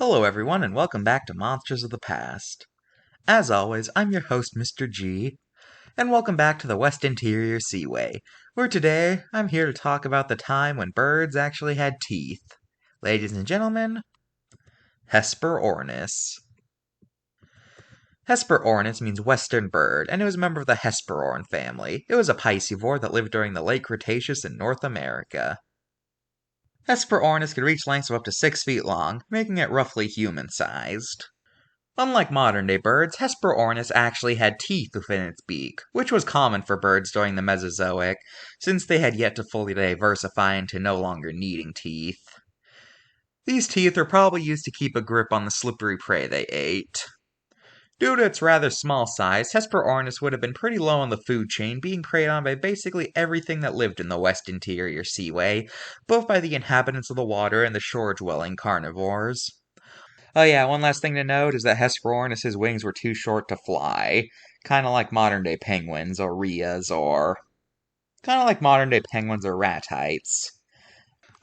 Hello everyone and welcome back to Monsters of the Past. As always, I'm your host Mr. G, and welcome back to the West Interior Seaway, where today I'm here to talk about the time when birds actually had teeth. Ladies and gentlemen, Hesperornis. Hesperornis means western bird, and it was a member of the Hesperorn family. It was a piscivore that lived during the late Cretaceous in North America. Hesperornis could reach lengths of up to 6 feet long, making it roughly human-sized. Unlike modern-day birds, Hesperornis actually had teeth within its beak, which was common for birds during the Mesozoic, since they had yet to fully diversify into no longer needing teeth. These teeth were probably used to keep a grip on the slippery prey they ate. Due to its rather small size, Hesperornis would have been pretty low on the food chain, being preyed on by basically everything that lived in the West Interior Seaway, both by the inhabitants of the water and the shore-dwelling carnivores. Oh yeah, one last thing to note is that Hesperornis' wings were too short to fly. Kinda like modern-day penguins or rheas or... ratites.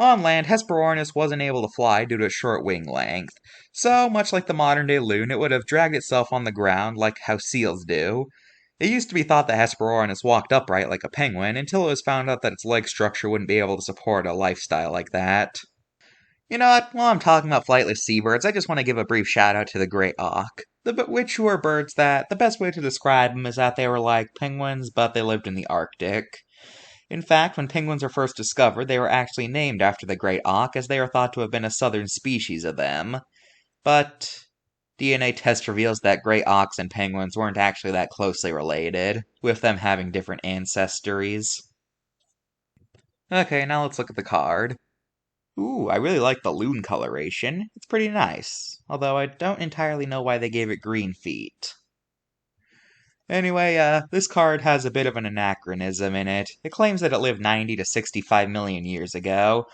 On land, Hesperornis wasn't able to fly due to its short wing length, so much like the modern-day loon, it would have dragged itself on the ground like how seals do. It used to be thought that Hesperornis walked upright like a penguin until it was found out that its leg structure wouldn't be able to support a lifestyle like that. You know what, while I'm talking about flightless seabirds, I just want to give a brief shout out to the great auk. Which were birds that, the best way to describe them is that they were like penguins, but they lived in the Arctic. In fact, when penguins were first discovered, they were actually named after the great auk, as they are thought to have been a southern species of them. But DNA test reveals that great auks and penguins weren't actually that closely related, with them having different ancestries. Okay, now let's look at the card. Ooh, I really like the loon coloration. It's pretty nice, although I don't entirely know why they gave it green feet. Anyway, this card has a bit of an anachronism in it. It claims that it lived 90 to 65 million years ago.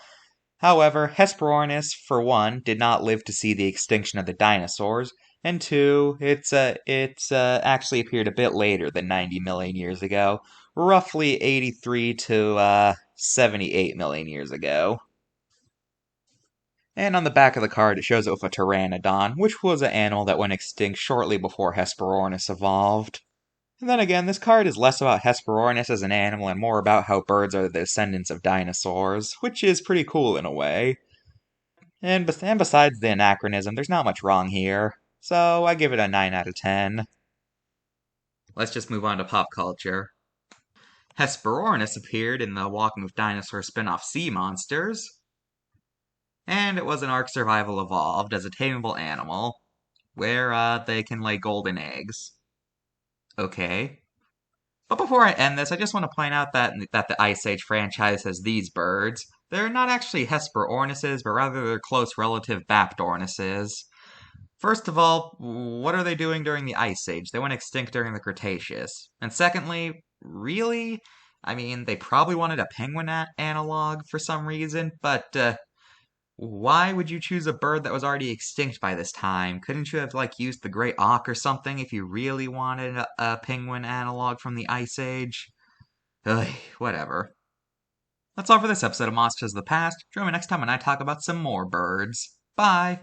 However, Hesperornis, for one, did not live to see the extinction of the dinosaurs, and two, it's actually appeared a bit later than 90 million years ago, roughly 83 to 78 million years ago. And on the back of the card, it shows it with a pteranodon, which was an animal that went extinct shortly before Hesperornis evolved. And then again, this card is less about Hesperornis as an animal and more about how birds are the descendants of dinosaurs, which is pretty cool in a way. And besides the anachronism, there's not much wrong here, so I give it a 9 out of 10. Let's just move on to pop culture. Hesperornis appeared in the Walking with Dinosaurs spin-off Sea Monsters, and it was an Ark Survival Evolved as a tameable animal, where they can lay golden eggs. Okay. But before I end this, I just want to point out that the Ice Age franchise has these birds. They're not actually Hesperornises, but rather their close relative Baptornises. First of all, what are they doing during the Ice Age? They went extinct during the Cretaceous. And secondly, really? I mean, they probably wanted a penguin analog for some reason, but why would you choose a bird that was already extinct by this time? Couldn't you have, used the great auk or something if you really wanted a penguin analog from the Ice Age? Ugh, whatever. That's all for this episode of Monsters of the Past. Join me next time when I talk about some more birds. Bye!